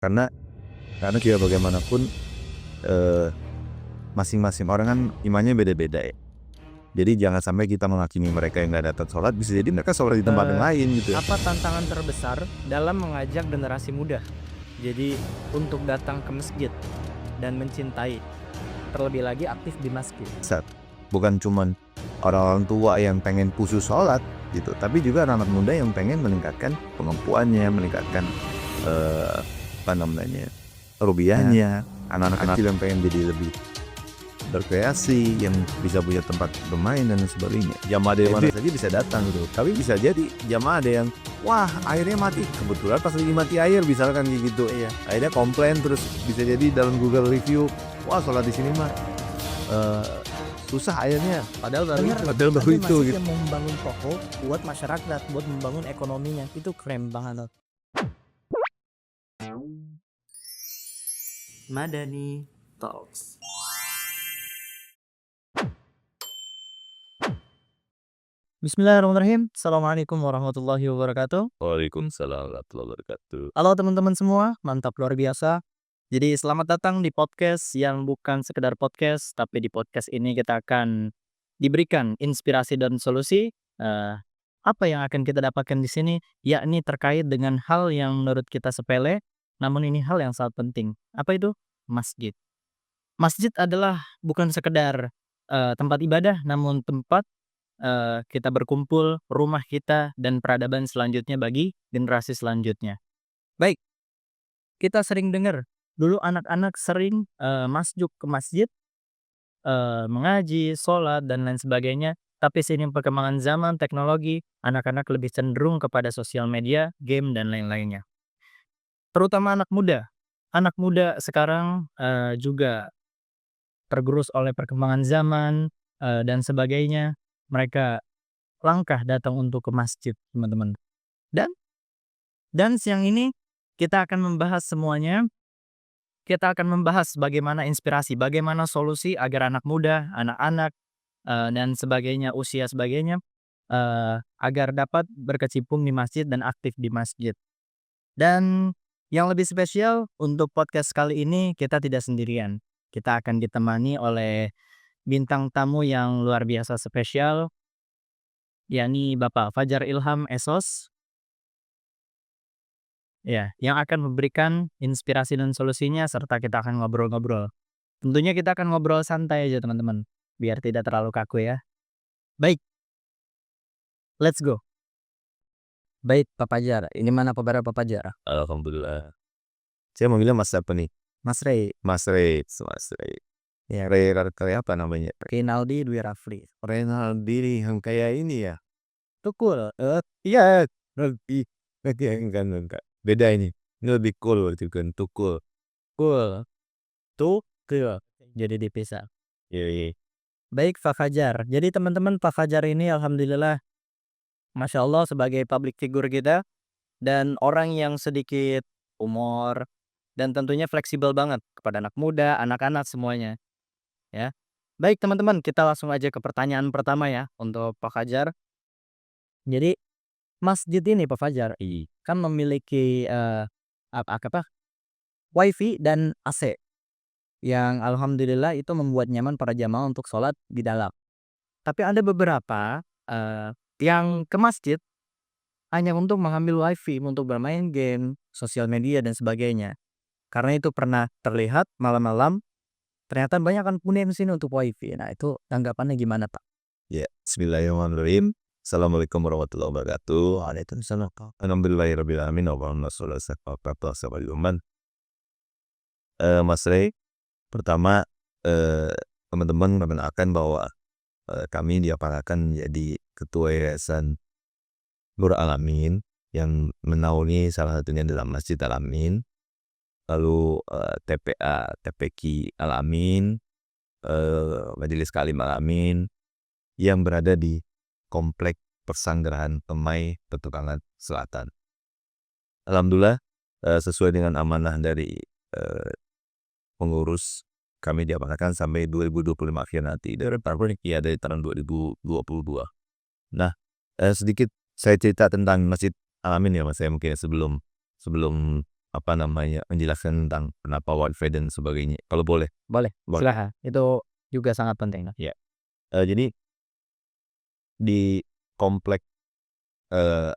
Karena juga bagaimanapun masing-masing orang kan imannya beda-beda ya. Jadi jangan sampai kita menghakimi mereka yang nggak datang sholat, bisa jadi mereka sholat di tempat yang lain gitu. Apa tantangan terbesar dalam mengajak generasi muda? Jadi untuk datang ke masjid dan mencintai, terlebih lagi aktif di masjid. Bukan cuman orang-orang tua yang pengen khusus sholat gitu, tapi juga anak-anak muda yang pengen meningkatkan kemampuannya, meningkatkan rubiahnya, anak-anak kecil yang pengen jadi lebih berkreasi, yang bisa punya tempat bermain dan sebagainya. Jamaah dari mana saja bisa datang gitu. Tapi bisa jadi jamaah ada yang wah airnya mati, kebetulan pas lagi mati air misalkan gitu. Akhirnya komplain, terus bisa jadi dalam Google review, wah sholat di sini mah susah airnya, padahal baru itu gitu. Yang mau membangun toko buat masyarakat, buat membangun ekonominya, itu keren banget. Madani Talks. Bismillahirrahmanirrahim. Assalamualaikum warahmatullahi wabarakatuh. Waalaikumsalam warahmatullahi wabarakatuh. Halo teman-teman semua, mantap luar biasa. Jadi selamat datang di podcast yang bukan sekedar podcast, tapi di podcast ini kita akan diberikan inspirasi dan solusi. Apa yang akan kita dapatkan di sini, yakni terkait dengan hal yang menurut kita sepele, namun ini hal yang sangat penting. Apa itu? Masjid. Masjid adalah bukan sekedar tempat ibadah, namun tempat kita berkumpul, rumah kita, dan peradaban selanjutnya bagi generasi selanjutnya. Baik, kita sering dengar, dulu anak-anak sering masuk ke masjid, mengaji, sholat, dan lain sebagainya. Tapi seiring perkembangan zaman, teknologi, anak-anak lebih cenderung kepada sosial media, game, dan lain-lainnya. Terutama anak muda. Anak muda sekarang juga tergerus oleh perkembangan zaman dan sebagainya. Mereka langkah datang untuk ke masjid, teman-teman. Dan siang ini kita akan membahas semuanya. Kita akan membahas bagaimana inspirasi, bagaimana solusi agar anak muda, anak-anak, dan sebagainya, usia sebagainya, agar dapat berkecimpung di masjid dan aktif di masjid. Dan yang lebih spesial untuk podcast kali ini kita tidak sendirian. Kita akan ditemani oleh bintang tamu yang luar biasa spesial, yakni Bapak Fajar Ilham SOS. Ya, yang akan memberikan inspirasi dan solusinya serta kita akan ngobrol-ngobrol. Tentunya kita akan ngobrol santai aja teman-teman, biar tidak terlalu kaku ya. Baik, let's go. Baik Pak Fajar, ini mana kabar Pak Fajar? Alhamdulillah. Saya manggilnya Mas apa nih? Mas Rey. Mas Rey. Ya, Rey kayak apa namanya? Rinaldi Dwi Rafli. Renaldi yang kayak ini ya? Tukul. Iya, lebih enggak. Beda ini. Ini lebih cool berarti, bukan tukul. Cool. Tukul. Jadi dipisah. Iya. Baik Pak Fajar. Jadi teman-teman, Pak Fajar ini alhamdulillah Masya Allah sebagai public figure kita dan orang yang sedikit humor dan tentunya fleksibel banget kepada anak muda, anak-anak semuanya ya. Baik teman-teman, kita langsung aja ke pertanyaan pertama ya untuk Pak Fajar. Jadi masjid ini Pak Fajar kan memiliki apa WiFi dan AC yang alhamdulillah itu membuat nyaman para jamaah untuk sholat di dalam. Tapi ada beberapa yang ke masjid hanya untuk mengambil WiFi untuk bermain game, sosial media dan sebagainya. Karena itu pernah terlihat malam-malam ternyata banyak kan punya di sini untuk WiFi. Nah, itu tanggapannya gimana, Pak? Ya, bismillahirrahmanirrahim. Assalamualaikum warahmatullahi wabarakatuh. Waalaikumsalam. Alhamdulillahirabbil alamin. Mas Rey, pertama teman-teman membenarkan bahwa kami diamanahkan menjadi ketua yayasan Nur Alamin yang menaungi salah satunya dalam Masjid Al-Amin, lalu TPA TPQ Al-Amin, Majelis Kalim Al-Amin yang berada di Komplek Persanggrahan Pemai Petukangan Selatan. Alhamdulillah sesuai dengan amanah dari pengurus, kami diamanahkan sampai 2025 akhir nanti dari dari tahun 2022. Nah, sedikit saya cerita tentang Masjid Al-Amin ya Mas, saya mungkin sebelum menjelaskan tentang kenapa wifi dan sebagainya, kalau boleh? Boleh, Boleh. silakan. Itu juga sangat penting. Ya. Jadi di komplek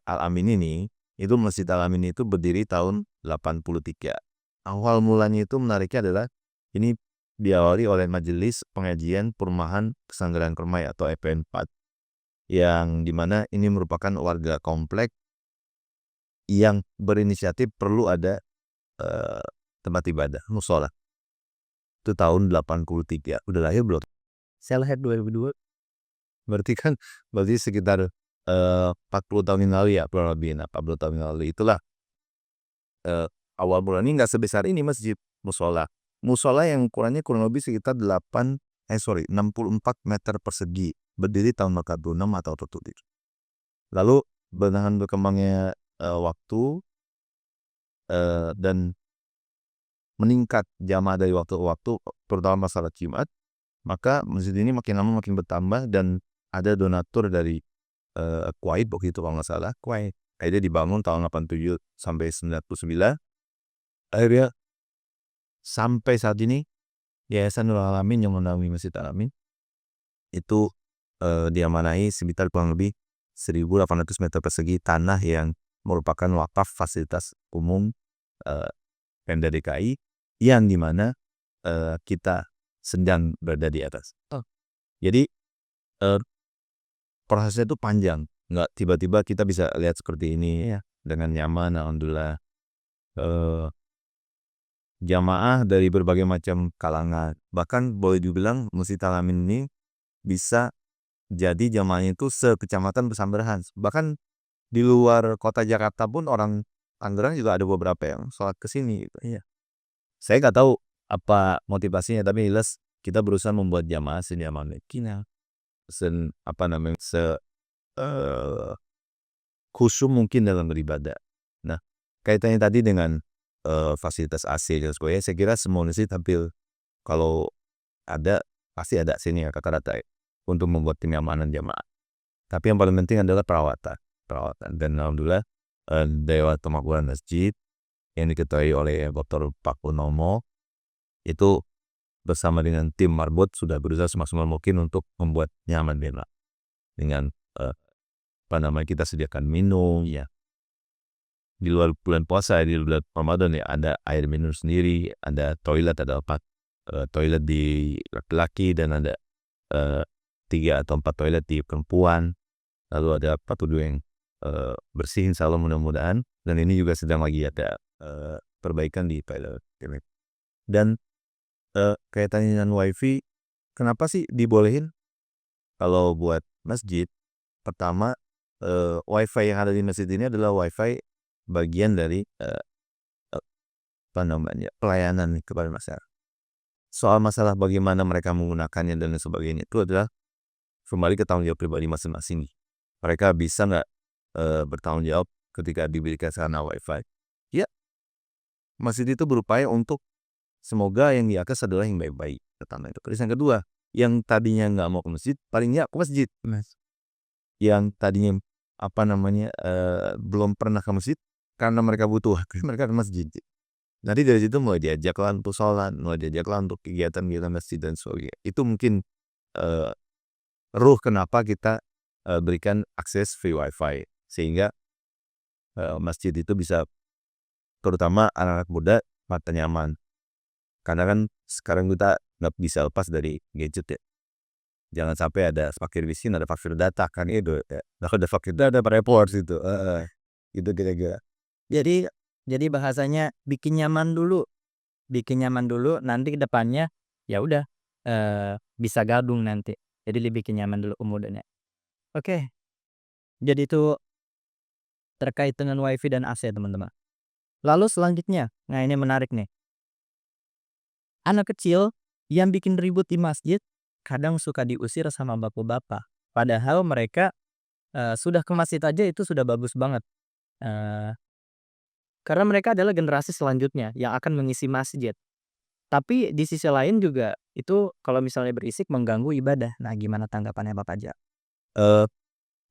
Al-Amin ini, itu Masjid Al-Amin itu berdiri tahun 83. Awal mulanya itu menariknya adalah ini diawali oleh Majelis Pengajian Perumahan Pesantren Permai atau EP4, yang dimana ini merupakan warga komplek yang berinisiatif perlu ada tempat ibadah, musola. Itu tahun 83. Udah lahir belum? Saya lahir 2002. Berarti sekitar 40 tahun yang lalu ya, kurang lebih 40 tahun yang lalu. Itulah awal mulanya nggak sebesar ini masjid, musola. Musola yang ukurannya kurang lebih sekitar 64 meter persegi, berdiri tahun 46 atau tertulis. Lalu dengan berkembangnya waktu dan meningkat jamaah dari waktu ke waktu, terutama masalah Jumat, maka masjid ini makin lama makin bertambah dan ada donatur dari Kuwait begitu kalau nggak salah. Kuwait. Akhirnya dibangun tahun 87 sampai 99. Akhirnya sampai saat ini Yayasan Nurul Alamin yang menaungi Masjid Al-Amin itu diamanahi sekitar kurang lebih 1.800 meter persegi tanah yang merupakan wakaf fasilitas umum Pemda DKI, yang dimana kita sedang berada di atas. Jadi prosesnya itu panjang, nggak tiba-tiba kita bisa lihat seperti ini ya dengan nyaman. Alhamdulillah, jamaah dari berbagai macam kalangan, bahkan boleh dibilang Masjid Al-Amin ini bisa jadi jamaahnya itu sekecamatan Pesanggerahan. Bahkan di luar kota Jakarta pun orang Tangerang juga ada beberapa yang sholat ke sini gitu. Iya. Saya nggak tahu apa motivasinya, tapi jelas kita berusaha membuat jamaah senyaman mungkin, khusyuk mungkin dalam beribadah. Nah, kaitannya tadi dengan fasilitas AC dan sebagainya, saya kira semua masjid tampil kalau ada pasti ada sini ya rata-rata ya, untuk membuat kenyamanan jamaah. Tapi yang paling penting adalah perawatan. Dan alhamdulillah Dewan Pemakmuran Masjid yang diketuai oleh Dr. Pak Purnomo itu bersama dengan tim Marbot sudah berusaha semaksimal mungkin untuk membuat nyaman dengan kita sediakan minum ya. Di luar bulan puasa, di bulan Ramadan ya, ada air minum sendiri, ada toilet, ada 4 toilet di laki-laki dan ada 3 atau 4 toilet di perempuan. Lalu ada 42 yang bersihin selalu mudah-mudahan, dan ini juga sedang lagi ada perbaikan di toilet. Dan kaitannya dengan wifi, kenapa sih dibolehin? Kalau buat masjid, pertama wifi yang ada di masjid ini adalah wifi bagian dari pelayanan kepada masyarakat. Soal masalah bagaimana mereka menggunakannya dan sebagainya itu adalah kembali ke tanggung jawab pribadi masing-masing. Mereka bisa nggak bertanggung jawab ketika diberikan sarana wifi? Ya, masjid itu berupaya untuk semoga yang diakses adalah yang baik-baik. Pertama itu. Terus yang kedua, yang tadinya nggak mau ke masjid, paling nggak ke masjid. Yang tadinya belum pernah ke masjid karena mereka butuh, mereka ke masjid. Nanti dari situ mulai diajaklah untuk sholat, mulai diajaklah untuk kegiatan-kegiatan masjid dan sebagainya. Itu mungkin ruh kenapa kita berikan akses free wifi, sehingga masjid itu bisa, terutama anak-anak muda, mata nyaman. Karena kan sekarang kita nggak bisa lepas dari gadget ya. Jangan sampai ada fakir miskin, ada fakir data kan itu ya. Ada fakir data, ada report itu. Gitu kira-kira. Jadi bahasanya bikin nyaman dulu, nanti ke depannya ya udah bisa gabung nanti. Jadi dibikin nyaman dulu kemudiannya. Oke. Jadi itu terkait dengan wifi dan AC teman-teman. Lalu selanjutnya, nah ini menarik nih. Anak kecil yang bikin ribut di masjid kadang suka diusir sama bapak-bapak. Padahal mereka sudah ke masjid aja itu sudah bagus banget. Karena mereka adalah generasi selanjutnya yang akan mengisi masjid. Tapi di sisi lain juga itu kalau misalnya berisik mengganggu ibadah. Nah, gimana tanggapannya Bapak Ja?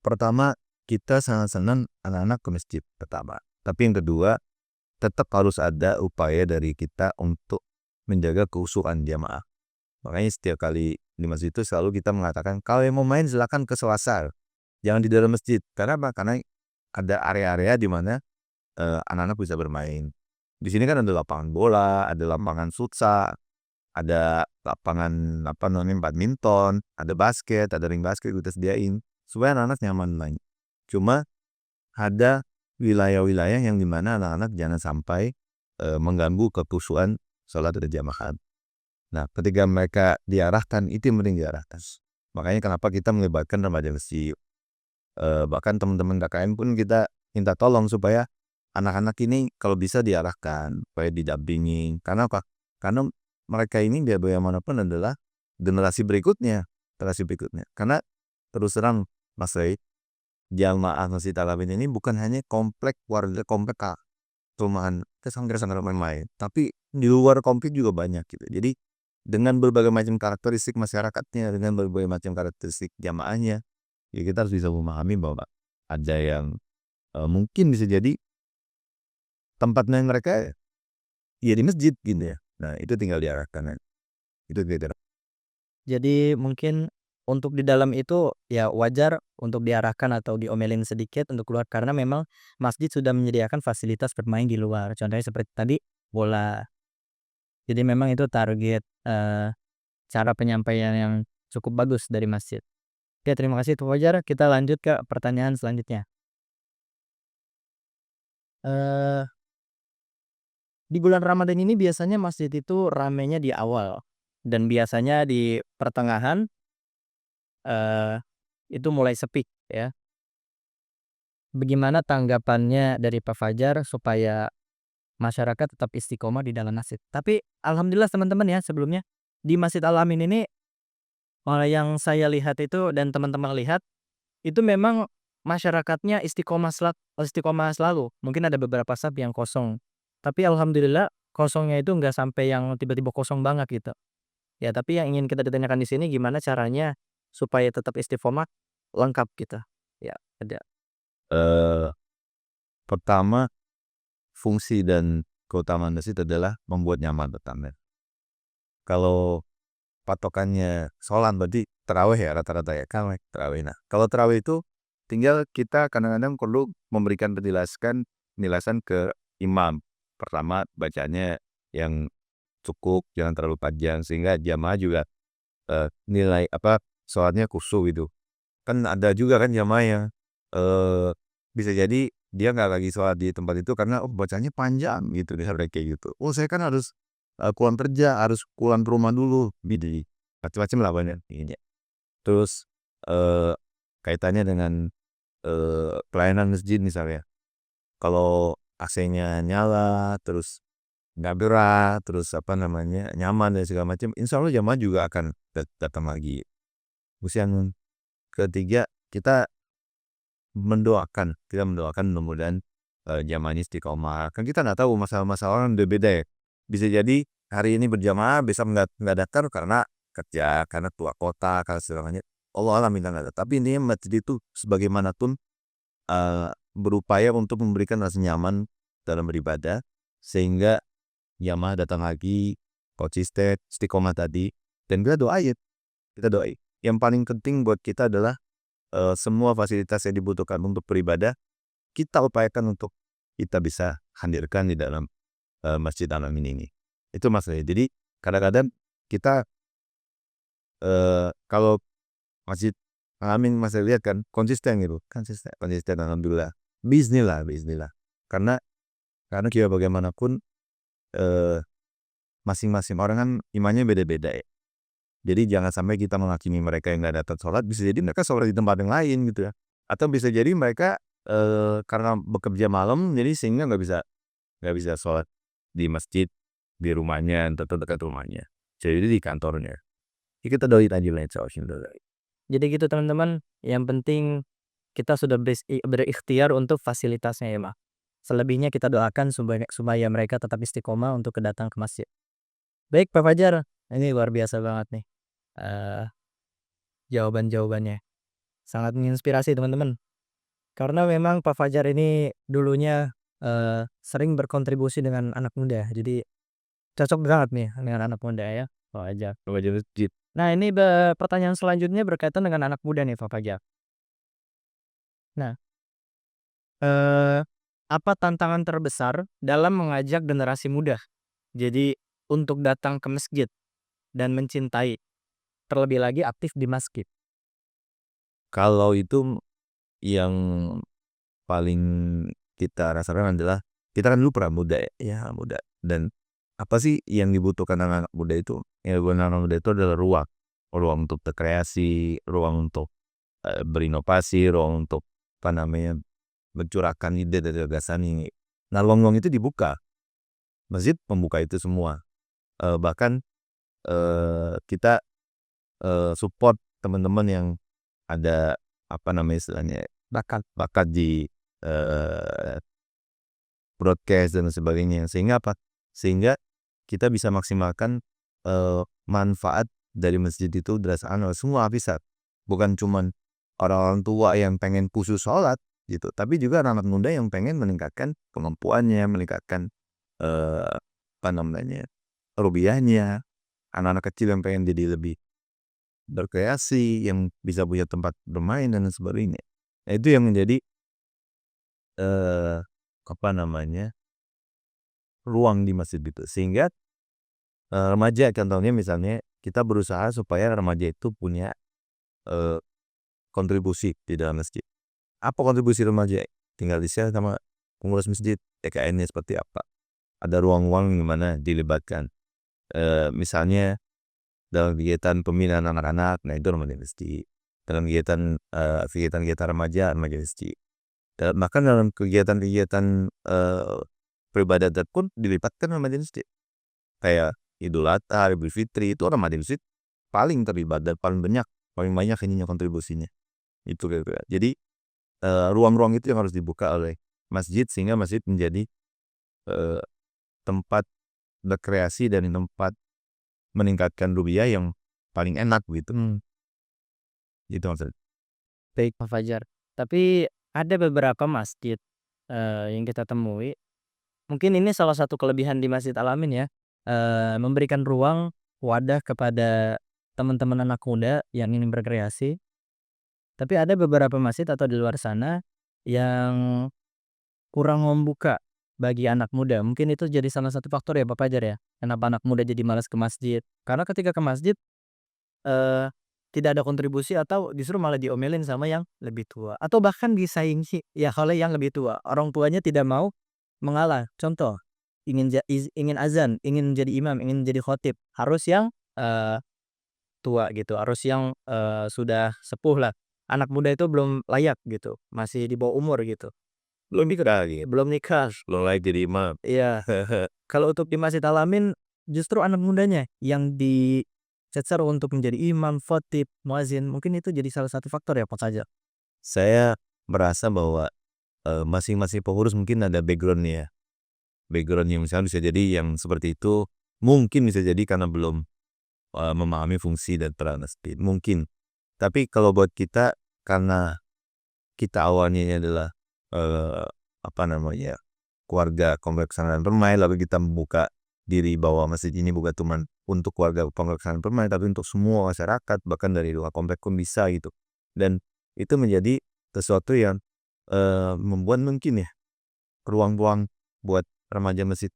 Pertama, kita sangat senang anak-anak ke masjid pertama. Tapi yang kedua, tetap harus ada upaya dari kita untuk menjaga keusuhan jamaah. Makanya setiap kali di masjid itu selalu kita mengatakan, kalau yang mau main silakan ke selasar, jangan di dalam masjid. Karena apa? Karena ada area-area di mana anak-anak bisa bermain. Di sini kan ada lapangan bola, ada lapangan futsal, ada lapangan badminton, ada basket, ada ring basket kita sediain supaya anak-anak nyaman main. Cuma ada wilayah-wilayah yang dimana anak-anak jangan sampai mengganggu kekhusyuan sholat berjamaah. Nah, ketika mereka diarahkan, itu yang penting diarahkan. Makanya kenapa kita melibatkan remaja masjid. Bahkan teman-teman KKN pun kita minta tolong supaya anak-anak ini kalau bisa diarahkan, supaya didampingi. Karena apa? Karena mereka ini biar bagaimanapun adalah generasi berikutnya. Karena terus terang Mas Ray, jamaah Masjid Al-Amin ini bukan hanya komplek warga, komplek perumahan sanggar-sanggar main-main, tapi di luar komplek juga banyak gitu. Jadi dengan berbagai macam karakteristik masyarakatnya, dengan berbagai macam karakteristik jamaahnya, ya kita harus bisa memahami bahwa ada yang mungkin bisa jadi tempatnya mereka ya di masjid gitu ya. Nah, itu tinggal diarahkan. Itu tidak. Jadi mungkin untuk di dalam itu ya wajar untuk diarahkan atau diomelin sedikit untuk keluar karena memang masjid sudah menyediakan fasilitas bermain di luar. Contohnya seperti tadi bola. Jadi memang itu target cara penyampaian yang cukup bagus dari masjid. Oke, terima kasih Pak Fajar. Kita lanjut ke pertanyaan selanjutnya. Eh, di bulan Ramadan ini biasanya masjid itu ramenya di awal dan biasanya di pertengahan eh, itu mulai sepi ya. Bagaimana tanggapannya dari Pak Fajar supaya masyarakat tetap istiqomah di dalam masjid? Tapi alhamdulillah teman-teman ya sebelumnya di Masjid Al-Amin ini yang saya lihat itu dan teman-teman lihat itu memang masyarakatnya istiqomah selalu. Mungkin ada beberapa saf yang kosong. Tapi alhamdulillah kosongnya itu nggak sampai yang tiba-tiba kosong banget gitu. Ya, tapi yang ingin kita ditanyakan di sini gimana caranya supaya tetap istiqomah lengkap gitu. Ya, ada. Eh, Pertama, fungsi dan keutamaan masjid adalah membuat nyaman pertama. Kalau patokannya sholat berarti terawih ya rata-rata ya kan terawih. Nah, kalau terawih itu tinggal kita kadang-kadang perlu memberikan penjelasan ke imam. Pertama bacanya yang cukup, jangan terlalu panjang sehingga jamaah juga nilai sholatnya khusyuk gitu. Kan ada juga kan jamaah yang bisa jadi dia nggak lagi sholat di tempat itu karena bacanya panjang gitu, misalnya kayak gitu. Oh, saya kan harus pulang kerja, harus pulang ke rumah dulu, gitu. Macam-macam lah banyak ini. Terus kaitannya dengan pelayanan masjid misalnya. Kalau AC-nya nyala, terus nggak berat, terus nyaman dan segala macam, insya Allah jamaah juga akan datang lagi. Terus yang ketiga, kita mendoakan mudah-mudahan jamaahnya istiqomah. Kan kita nggak tahu masalah-masalah orang beda ya. Bisa jadi hari ini berjamaah, besok nggak datang karena kerja, karena keluar kota, karena segalanya. Allah alam minta nggak ada. Tapi intinya masjid itu sebagaimanapun berupaya untuk memberikan rasa nyaman dalam beribadah sehingga jamaah datang lagi konsisten istiqomah tadi, dan kita doain. Yang paling penting buat kita adalah semua fasilitas yang dibutuhkan untuk beribadah kita upayakan untuk kita bisa hadirkan di dalam Masjid Al-Amin ini. Itu maksudnya. Jadi kadang-kadang kita kalau Masjid Al-Amin masih lihat kan konsisten gitu, konsisten alhamdulillah. Bismillah. Karena kita bagaimanapun masing-masing orang kan imannya beda-beda ya. Jadi jangan sampai kita menghakimi mereka yang nggak datang sholat, bisa jadi mereka sholat di tempat yang lain gitu ya. Atau bisa jadi mereka karena bekerja malam, jadi sehingga nggak bisa sholat di masjid, di rumahnya, atau dekat rumahnya. Jadi di kantornya. Ya, kita doain aja lah insya Allah. Jadi gitu teman-teman, yang penting kita sudah berikhtiar untuk fasilitasnya ya, Mak. Selebihnya kita doakan supaya mereka tetap istiqomah untuk datang ke masjid. Baik Pak Fajar, ini luar biasa banget nih jawaban-jawabannya. Sangat menginspirasi teman-teman. Karena memang Pak Fajar ini dulunya sering berkontribusi dengan anak muda. Jadi cocok banget nih dengan anak muda ya, Pak Fajar. Remaja masjid. Nah ini pertanyaan selanjutnya berkaitan dengan anak muda nih Pak Fajar. Nah, eee, apa tantangan terbesar dalam mengajak generasi muda? Jadi untuk datang ke masjid dan mencintai, terlebih lagi aktif di masjid. Kalau itu yang paling kita rasakan adalah kita kan dulu pernah muda ya muda, dan apa sih yang dibutuhkan anak-anak muda itu? Yang dibutuhkan anak muda itu adalah ruang. Ruang untuk berkreasi, ruang untuk, berinovasi, ruang untuk, apa namanya, mencurahkan ide dan gagasan ini. Nah, ruang-ruang itu dibuka. Masjid membuka itu semua. Bahkan, kita, support teman-teman yang ada, apa namanya istilahnya, bakat di, eee, broadcast dan sebagainya. Sehingga apa? Sehingga kita bisa maksimalkan, manfaat dari masjid itu dirasakan oleh semua lapisan. Bukan cuman orang-orang tua yang pengen khusus sholat gitu, tapi juga anak-anak muda yang pengen meningkatkan kemampuannya, meningkatkan, apa namanya, rubiahnya, anak-anak kecil yang pengen jadi lebih berkreasi, yang bisa punya tempat bermain dan sebagainya. Nah, itu yang menjadi, apa namanya, ruang di masjid itu. Sehingga, remaja contohnya misalnya kita berusaha supaya remaja itu punya, eee, kontribusi di dalam masjid. Apa kontribusi remaja? Tinggal di-share sama pengurus masjid, TKN-nya seperti apa. Ada ruang-ruang di mana dilibatkan. Misalnya dalam kegiatan pembinaan anak-anak, nah itu remaja masjid. Dalam kegiatan, kegiatan-kegiatan remaja masjid. Bahkan dalam kegiatan-kegiatan, peribadatan pun dilibatkan remaja masjid. Kayak Idul Adha, Idul Fitri, itu remaja masjid paling terlibat dan paling banyak ininya kontribusinya. Itu kira-kira. Jadi, ruang-ruang itu yang harus dibuka oleh masjid sehingga masjid menjadi, eee, tempat berkreasi dan tempat meningkatkan rupiah yang paling enak gitu. Gitu maksudnya. Baik Pak Fajar. Tapi ada beberapa masjid, yang kita temui, mungkin ini salah satu kelebihan di Masjid Al-Amin ya, memberikan ruang, wadah kepada teman-teman anak muda yang ingin berkreasi. Tapi ada beberapa masjid atau di luar sana yang kurang membuka bagi anak muda. Mungkin itu jadi salah satu faktor ya Pak Fajar ya, kenapa anak muda jadi malas ke masjid. Karena ketika ke masjid, eee, tidak ada kontribusi atau justru malah diomelin sama yang lebih tua, atau bahkan disaingi ya oleh yang lebih tua. Orang tuanya tidak mau mengalah. Contoh, ingin azan, ingin jadi imam, ingin jadi khotib, harus yang, tua gitu, harus yang, sudah sepuh lah. Anak muda itu belum layak gitu, masih di bawah umur gitu. Belum nikah gitu, Belum nikah. belum layak jadi imam. Iya. Kalau untuk di Masjid Al-Amin, justru anak mudanya yang dicecer untuk menjadi imam, khatib, muadzin, mungkin itu jadi salah satu faktor ya Pak Fajar? Saya merasa bahwa, masing-masing pengurus mungkin ada background-nya. Background yang misalnya bisa jadi yang seperti itu, mungkin bisa jadi karena belum, memahami fungsi dan peran masjid, mungkin. Tapi kalau buat kita, karena kita awalnya adalah, eee, apa namanya, keluarga kompleks Pesantren Permai, lalu kita membuka diri bahwa masjid ini bukan cuma untuk keluarga kompleks Pesantren Permai, tapi untuk semua masyarakat, bahkan dari luar komplek pun bisa gitu. Dan itu menjadi sesuatu yang, membuat mungkin ya, ruang-ruang buat remaja masjid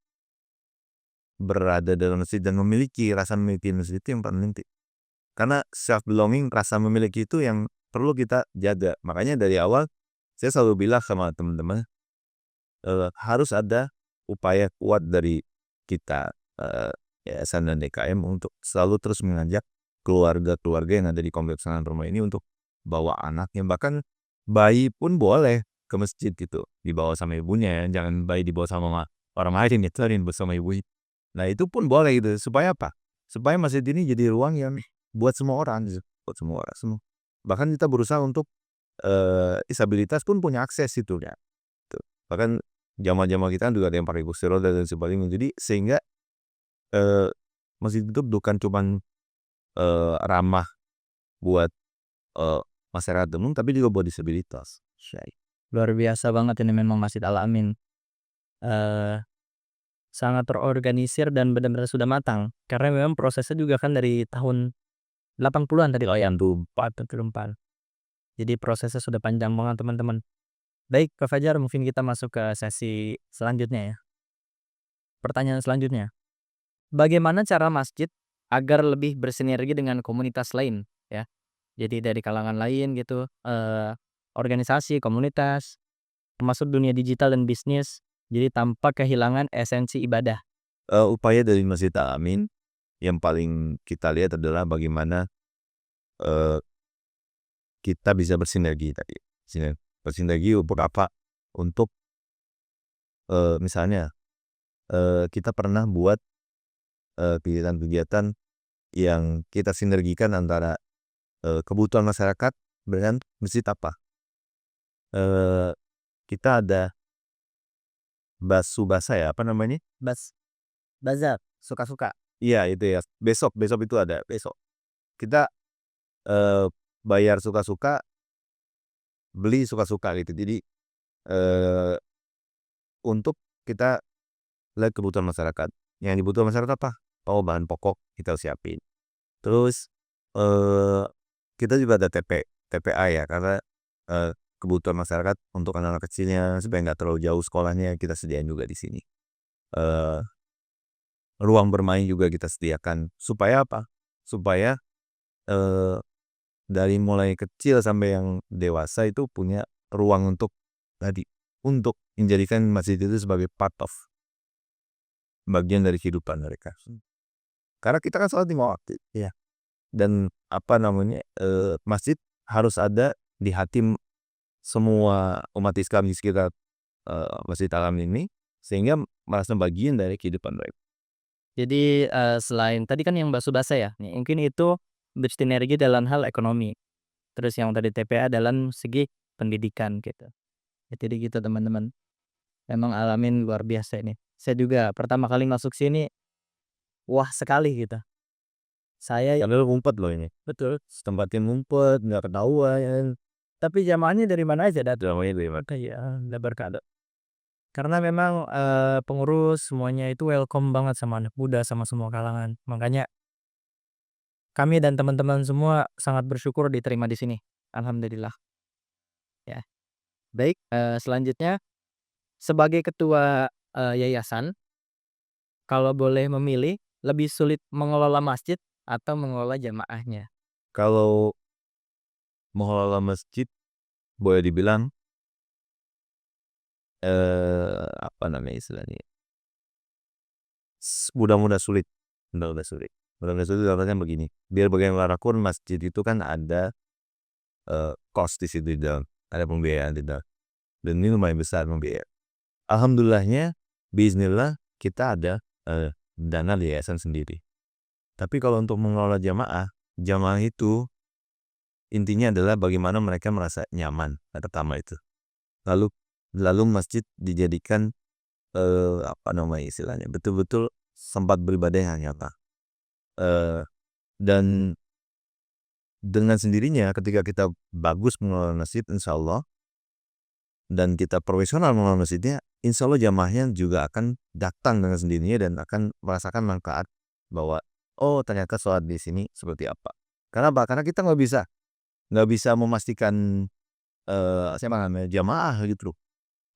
berada dalam masjid dan memiliki masjid itu yang paling penting. Karena self belonging, rasa memiliki itu yang perlu kita jaga. Makanya dari awal saya selalu bilang sama teman-teman, harus ada upaya kuat dari kita, yayasan dan DKM untuk selalu terus mengajak keluarga-keluarga yang ada di kompleks pesantren Permai ini untuk bawa anaknya, bahkan bayi pun boleh ke masjid gitu, dibawa sama ibunya ya, jangan bayi dibawa sama orang lain ya, tadi bersama ibunya. Nah itu pun boleh gitu, supaya apa? Supaya masjid ini jadi ruang yang buat semua orang gitu, buat semua orang semua. Bahkan kita berusaha untuk, disabilitas pun punya akses itu ya, gitu. Bahkan jamaah-jamaah kita kan juga ada yang pakai kursi roda dan sebagainya. Jadi sehingga, eee, masjid itu bukan cuman, ramah buat, eee, masyarakat umum, tapi juga buat disabilitas. Luar biasa banget ini memang Masjid Al-Amin. sangat terorganisir dan benar-benar sudah matang. Karena memang prosesnya juga kan dari tahun 80-an tadi Oh, yang tuh 84. Jadi prosesnya sudah panjang banget teman-teman. Baik Kak Fajar, mungkin kita masuk ke sesi selanjutnya ya. Pertanyaan selanjutnya, bagaimana cara masjid agar lebih bersinergi dengan komunitas lain ya? Jadi dari kalangan lain gitu, organisasi, komunitas, termasuk dunia digital dan bisnis, jadi tanpa kehilangan esensi ibadah. upaya dari Masjid Al-Amin yang paling kita lihat adalah bagaimana eh, kita bisa bersinergi tadi. Bersinergi untuk apa? Untuk misalnya kita pernah buat kegiatan-kegiatan yang kita sinergikan antara kebutuhan masyarakat dengan masjid apa. Kita ada Basubasa ya, apa namanya? Bazar, suka-suka. Iya itu ya. Besok itu ada besok. Kita bayar suka-suka, beli suka-suka gitu. Jadi untuk kita lihat kebutuhan masyarakat. Yang dibutuhkan masyarakat apa? Oh, bahan pokok kita siapin. Terus kita juga ada TPA ya, karena kebutuhan masyarakat untuk anak-anak kecilnya supaya nggak terlalu jauh sekolahnya kita sediain juga di sini. Ruang bermain juga kita sediakan supaya apa? Supaya dari mulai kecil sampai yang dewasa itu punya ruang untuk tadi, untuk menjadikan masjid itu sebagai part of bagian dari kehidupan mereka. Karena kita kan sholat 5 waktu. Iya. Dan apa namanya, masjid harus ada di hati semua umat Islam di sekitar Masjid Al-Amin ini, sehingga merasa bagian dari kehidupan mereka. Jadi, selain tadi kan yang Basubasa ya, mungkin itu bersinergi dalam hal ekonomi. Terus yang tadi TPA dalam segi pendidikan gitu. Ya, jadi gitu teman-teman. Memang Al-Amin luar biasa ini. Saya juga pertama kali masuk sini, wah sekali gitu. Saya Karena ngumpet loh ini. betul, Tempatnya ngumpet, nggak ketahuan. tapi jamaahnya dari mana aja Namanya dari mana? Iya, lebar kado. Karena memang, pengurus semuanya itu welcome banget sama anak muda, sama semua kalangan. Makanya kami dan teman-teman semua sangat bersyukur diterima di sini. Alhamdulillah, ya. Baik, selanjutnya sebagai ketua, yayasan, kalau boleh memilih, lebih sulit mengelola masjid atau mengelola jamaahnya? Kalau mengelola masjid boleh dibilang apa namanya istilahnya? Mudah-mudah sulit, mudah-mudah sulit. Mudah-mudah sulit dalam begini. Biar bagaimanapun masjid itu kan ada cost di situ di dalam, ada pembiayaan di dalam. Dan ini lumayan besar pembiayaan. Alhamdulillahnya, bismillah kita ada dana di yayasan sendiri. Tapi kalau untuk mengelola jamaah, jamaah itu intinya adalah bagaimana mereka merasa nyaman, pertama itu. Lalu masjid dijadikan apa namanya istilahnya, betul-betul tempat beribadah yang nyata. Dan dengan sendirinya ketika kita bagus mengelola masjid, insya Allah, dan kita profesional mengelola masjidnya, insya Allah jamaahnya juga akan datang dengan sendirinya dan akan merasakan manfaat bahwa oh ternyata sholat di sini seperti apa. Karena apa? Karena kita nggak bisa memastikan siapa namanya jamaah gitu loh.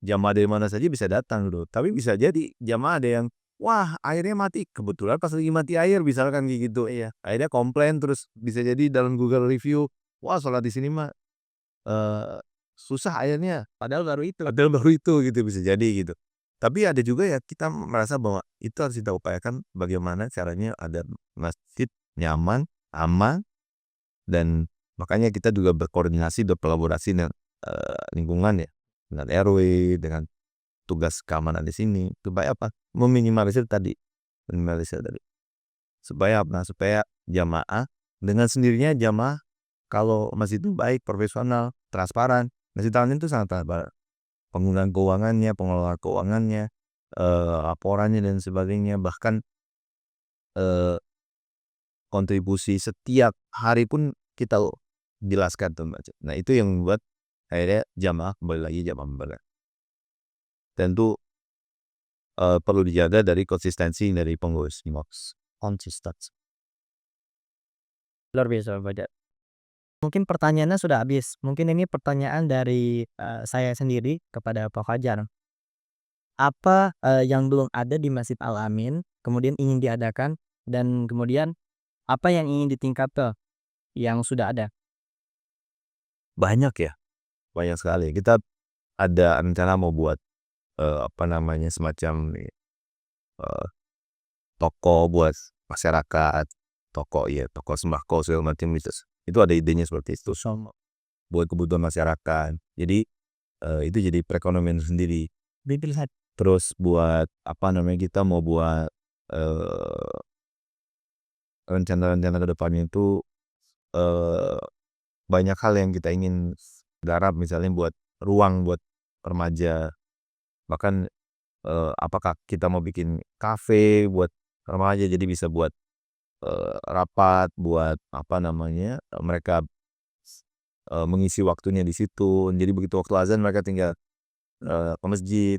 Jamaah dari mana saja bisa datang gitu. Tapi bisa jadi jamaah ada yang wah airnya mati, kebetulan pas lagi mati air misalkan kayak gitu. Iya. Akhirnya komplain, terus bisa jadi dalam Google review, wah sholat di sini mah susah airnya. Padahal baru itu gitu, bisa jadi gitu. Tapi ada juga ya kita merasa bahwa itu harus kita upayakan bagaimana caranya ada masjid nyaman, aman, dan makanya kita juga berkoordinasi, berkolaborasi dengan lingkungan ya, dengan RW, dengan tugas keamanan di sini, supaya apa? Meminimalisir tadi. Supaya apa? Supaya jamaah dengan sendirinya jamaah kalau masjid itu baik, profesional, transparan. Masjid Al-Amin itu sangat transparan. Penggunaan keuangannya, pengelolaan keuangannya, laporannya dan sebagainya, bahkan kontribusi setiap hari pun kita jelaskan tuh Mbak. Nah itu yang membuat akhirnya jamaah kembali lagi jamaah membaca. Tentu perlu dijaga dari konsistensi dari pengurus IMOX. Konsistensi. Luar biasa Pak Fajar. Mungkin pertanyaannya sudah habis. Mungkin ini pertanyaan dari saya sendiri kepada Pak Fajar. Apa yang belum ada di Masjid Al-Amin, kemudian ingin diadakan, dan kemudian apa yang ingin ditingkatkan yang sudah ada? Banyak ya, banyak sekali. Kita ada rencana mau buat semacam toko buat masyarakat, toko sembako segala macam gitu. Itu ada idenya seperti itu. Buat kebutuhan masyarakat. Jadi itu jadi perekonomian sendiri. Terus buat kita mau buat rencana-rencana ke depannya itu banyak hal yang kita ingin garap, misalnya buat ruang buat remaja. Bahkan apakah kita mau bikin kafe buat remaja, jadi bisa buat rapat, buat mereka mengisi waktunya di situ. Jadi begitu waktu azan mereka tinggal ke masjid,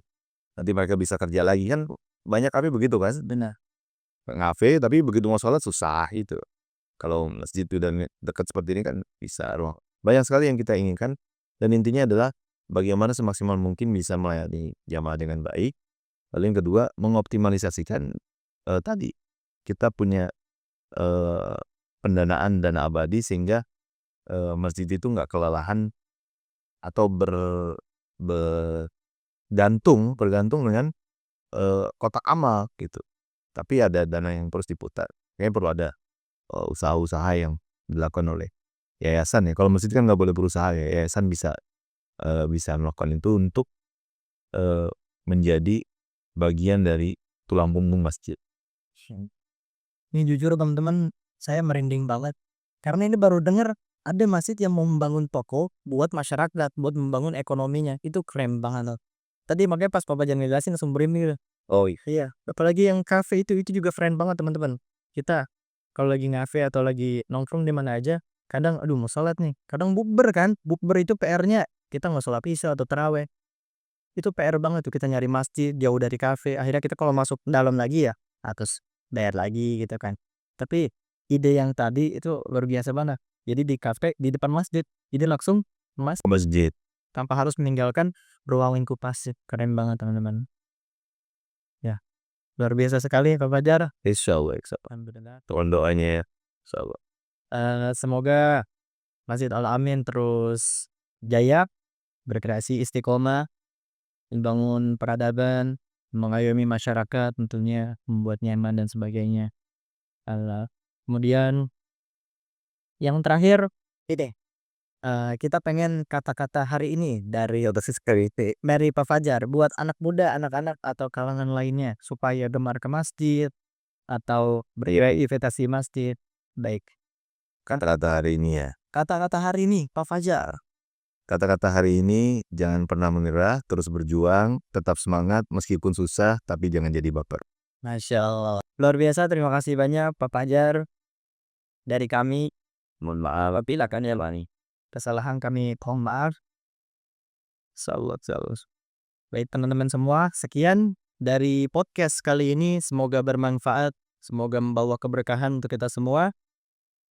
nanti mereka bisa kerja lagi. Kan banyak kafe begitu kan, Benar. ngafe tapi begitu mau sholat susah itu. Kalau masjid itu dan dekat seperti ini kan bisa ruang. Banyak sekali yang kita inginkan, dan intinya adalah bagaimana semaksimal mungkin bisa melayani jamaah dengan baik. Lalu yang kedua, mengoptimalisasikan tadi kita punya pendanaan dana abadi sehingga masjid itu nggak kelelahan atau bergantung dengan kotak amal gitu. Tapi ada dana yang terus diputar. Kayaknya perlu ada usaha-usaha yang dilakukan oleh yayasan ya. Kalau masjid kan nggak boleh berusaha ya. Yayasan bisa melakukan itu untuk menjadi bagian dari tulang punggung masjid. Ini jujur teman-teman, saya merinding banget. Karena ini baru dengar ada masjid yang mau membangun toko buat masyarakat, buat membangun ekonominya. Itu keren banget. Tadi makanya pas Pak Fajar ngejelasin langsung merinding. Oh Iya, apalagi yang kafe itu juga keren banget teman-teman. Kita kalau lagi ngafe atau lagi nongkrong di mana aja, kadang aduh mau sholat nih, kadang bukber kan, bukber itu PR-nya kita nggak sholat isya atau taraweh. Itu PR banget tuh, kita nyari masjid jauh dari kafe. Akhirnya kita kalau masuk dalam lagi ya harus bayar lagi gitu kan. Tapi ide yang tadi itu luar biasa banget. Jadi di kafe di depan masjid, jadi langsung masjid. tanpa harus meninggalkan ruang lingkup masjid. Keren banget teman-teman. Ya, luar biasa sekali Pak Fajar. Insyaallah. Alhamdulillah. Mohon doanya ya. Insyaallah. Semoga Masjid Al-Amin terus jaya, berkreasi istiqomah, membangun peradaban, mengayomi masyarakat tentunya, membuat nyaman dan sebagainya. Kemudian yang terakhir ini, kita pengen kata-kata hari ini dari Pak Fajar buat anak muda, anak-anak atau kalangan lainnya supaya gemar ke masjid atau berinvestasi masjid. Baik. Kata-kata hari ini ya. Kata-kata hari ini Pak Fajar. Kata-kata hari ini, jangan pernah menyerah, terus berjuang, tetap semangat meskipun susah, tapi jangan jadi baper. Masya Allah. Luar biasa, terima kasih banyak Pak Fajar. Dari kami, Mohon maaf apabila kan ya Bani, kesalahan kami mohon maaf. Salut. Baik teman-teman semua, sekian dari podcast kali ini. Semoga bermanfaat, semoga membawa keberkahan untuk kita semua.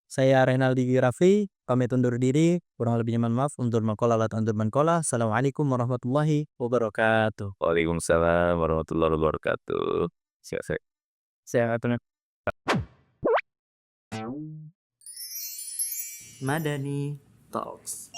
Saya Renaldi Raffi, pamit undur diri. Kurang lebihnya mohon maaf. Undur mankola lat undur mankola. Assalamualaikum warahmatullahi wabarakatuh. Waalaikumsalam warahmatullahi wabarakatuh. Sehat. Madani Talks.